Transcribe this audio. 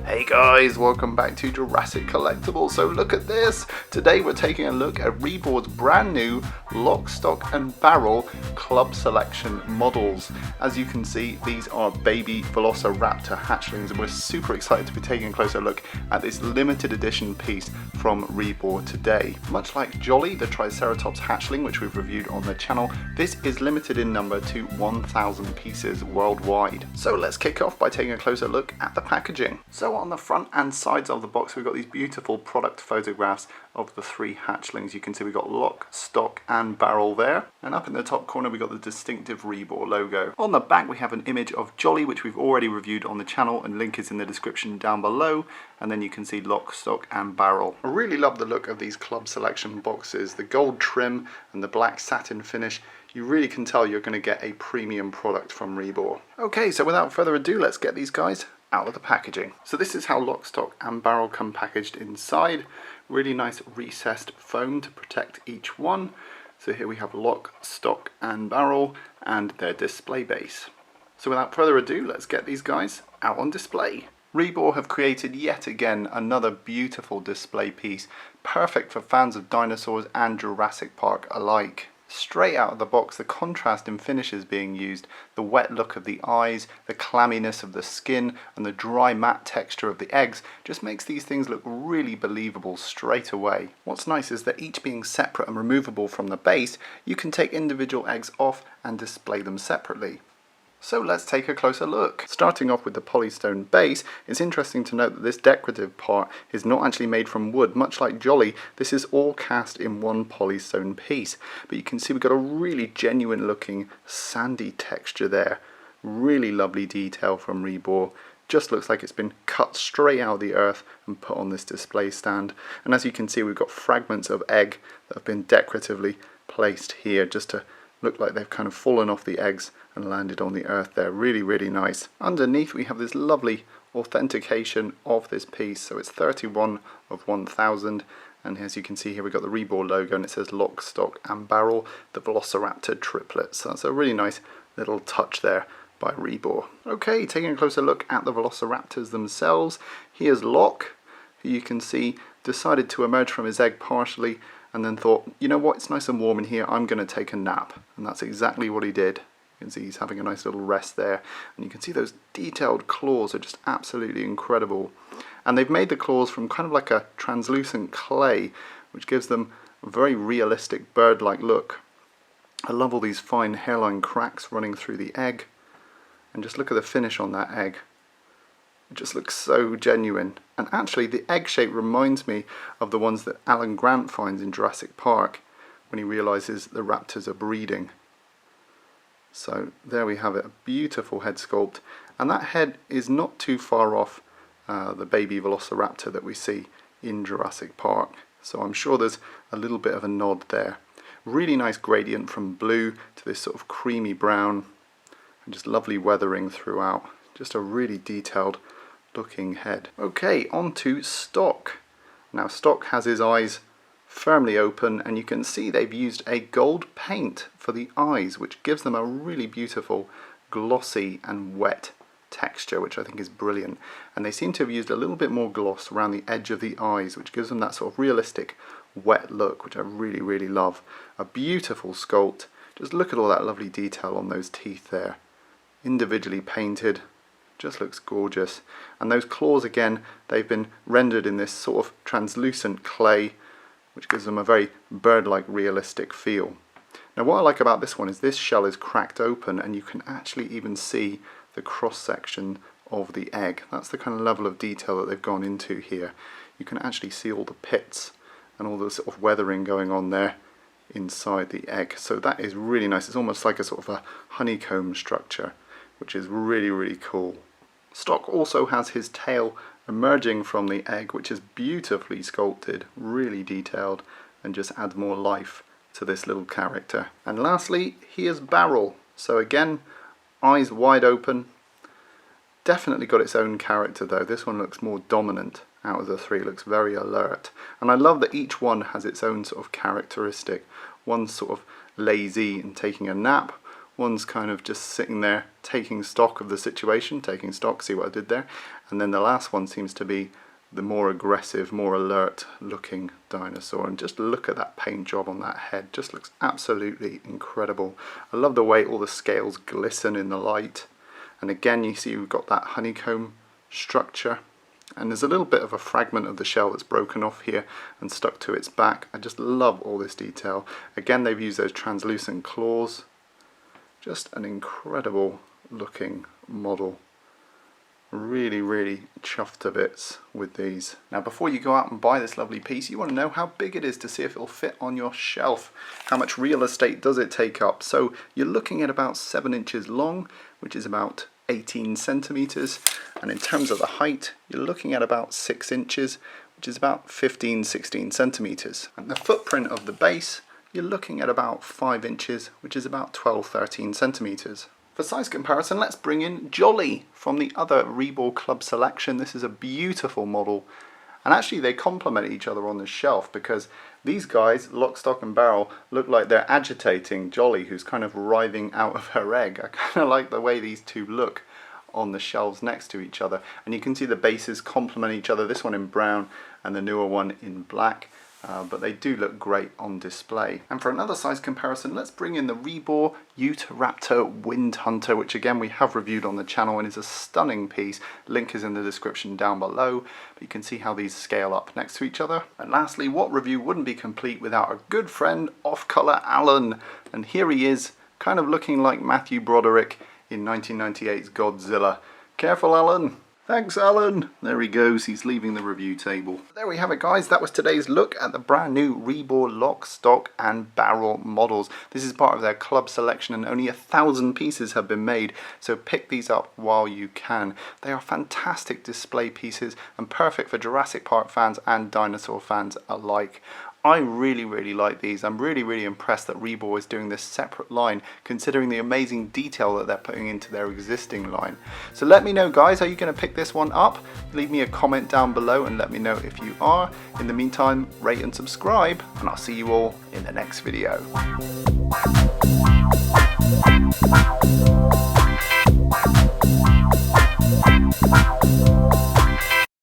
Hey guys, welcome back to Jurassic Collectibles. So look at this. Today we're taking a look at Rebor's brand new lock, stock and barrel club selection models. As you can see, these are baby Velociraptor Hatchlings, and we're super excited to be taking a closer look at this limited edition piece from Rebor today. Much like Jolly, the Triceratops Hatchling, which we've reviewed on the channel, this is limited in number to 1,000 pieces worldwide. So let's kick off by taking a closer look at the packaging. So on the front and sides of the box, we've got these beautiful product photographs of the three hatchlings. You can see we've got lock, stock and barrel there. And up in the top corner we've got the distinctive Rebor logo. On the back we have an image of Jolly, which we've already reviewed on the channel, and link is in the description down below. And then you can see lock, stock and barrel. I really love the look of these club selection boxes. The gold trim and the black satin finish. You really can tell you're going to get a premium product from Rebor. Okay, so without further ado, let's get these guys out of the packaging. So this is how lock, stock and barrel come packaged inside. Really nice recessed foam to protect each one. So here we have lock, stock and barrel and their display base. So without further ado, let's get these guys out on display. Rebor have created yet again another beautiful display piece, perfect for fans of dinosaurs and Jurassic Park alike. Straight out of the box, the contrast in finishes being used, the wet look of the eyes, the clamminess of the skin and the dry matte texture of the eggs just makes these things look really believable straight away. What's nice is that each being separate and removable from the base, you can take individual eggs off and display them separately. So let's take a closer look. Starting off with the polystone base, it's interesting to note that this decorative part is not actually made from wood. Much like Jolly, this is all cast in one polystone piece. But you can see we've got a really genuine looking sandy texture there. Really lovely detail from Rebor. Just looks like it's been cut straight out of the earth and put on this display stand. And as you can see, we've got fragments of egg that have been decoratively placed here just to look like they've kind of fallen off the eggs and landed on the earth there. Really, really nice. Underneath we have this lovely authentication of this piece. So it's 31 of 1,000. And as you can see here, we've got the Rebor logo and it says lock, stock and barrel, the Velociraptor triplets. So that's a really nice little touch there by Rebor. Okay, taking a closer look at the Velociraptors themselves. Here's Lock, who you can see decided to emerge from his egg partially and then thought, you know what, it's nice and warm in here, I'm going to take a nap. And that's exactly what he did. You can see he's having a nice little rest there. And you can see those detailed claws are just absolutely incredible. And they've made the claws from kind of like a translucent clay, which gives them a very realistic bird-like look. I love all these fine hairline cracks running through the egg. And just look at the finish on that egg. It just looks so genuine. And actually the egg shape reminds me of the ones that Alan Grant finds in Jurassic Park when he realizes the raptors are breeding. So there we have it, a beautiful head sculpt. And that head is not too far off the baby Velociraptor that we see in Jurassic Park. So I'm sure there's a little bit of a nod there. Really nice gradient from blue to this sort of creamy brown and just lovely weathering throughout. Just a really detailed looking head. Okay, on to Stock. Now Stock has his eyes firmly open and you can see they've used a gold paint for the eyes, which gives them a really beautiful glossy and wet texture, which I think is brilliant. And they seem to have used a little bit more gloss around the edge of the eyes, which gives them that sort of realistic wet look, which I really, really love. A beautiful sculpt. Just look at all that lovely detail on those teeth there. Individually painted. Just looks gorgeous. And those claws again, they've been rendered in this sort of translucent clay, which gives them a very bird-like realistic feel. Now what I like about this one is this shell is cracked open and you can actually even see the cross-section of the egg. That's the kind of level of detail that they've gone into here. You can actually see all the pits and all the sort of weathering going on there inside the egg. So that is really nice. It's almost like a sort of a honeycomb structure, which is really, really cool. Stock also has his tail emerging from the egg, which is beautifully sculpted, really detailed, and just adds more life to this little character. And lastly, here's Barrel. So again, eyes wide open. Definitely got its own character though. This one looks more dominant out of the three, looks very alert. And I love that each one has its own sort of characteristic. One's sort of lazy and taking a nap, One's kind of just sitting there taking stock of the situation, taking stock, see what I did there. And then the last one seems to be the more aggressive, more alert looking dinosaur. And just look at that paint job on that head, just looks absolutely incredible. I love the way all the scales glisten in the light. And again, you see we've got that honeycomb structure. And there's a little bit of a fragment of the shell that's broken off here and stuck to its back. I just love all this detail. Again, they've used those translucent claws. Just an incredible looking model. Really, really chuffed to bits with these. Now before you go out and buy this lovely piece, you want to know how big it is to see if it'll fit on your shelf. How much real estate does it take up? So you're looking at about 7 inches long, which is about 18 centimeters. And in terms of the height, you're looking at about 6 inches, which is about 15-16 centimeters. And the footprint of the base, you're looking at about 5 inches, which is about 12-13 centimeters. For size comparison, let's bring in Jolly from the other Rebor Club selection. This is a beautiful model, and actually they complement each other on the shelf because these guys, lock, stock and barrel, look like they're agitating Jolly, who's kind of writhing out of her egg. I kind of like the way these two look on the shelves next to each other, and you can see the bases complement each other, this one in brown and the newer one in black. But they do look great on display. And for another size comparison, let's bring in the Rebor Utahraptor Wind Hunter, which again we have reviewed on the channel and is a stunning piece. Link is in the description down below, but you can see how these scale up next to each other. And lastly, what review wouldn't be complete without a good friend, Off-Color Alan? And here he is, kind of looking like Matthew Broderick in 1998's Godzilla. Careful, Alan! Thanks, Alan. There he goes, he's leaving the review table. There we have it, guys. That was today's look at the brand new Rebor lock, stock and barrel models. This is part of their club selection and only 1,000 pieces have been made, so pick these up while you can. They are fantastic display pieces and perfect for Jurassic Park fans and dinosaur fans alike. I really like these. I'm really impressed that Rebor is doing this separate line, considering the amazing detail that they're putting into their existing line. So let me know, guys, are you going to pick this one up? Leave me a comment down below and let me know if you are. In the meantime, rate and subscribe, and I'll see you all in the next video.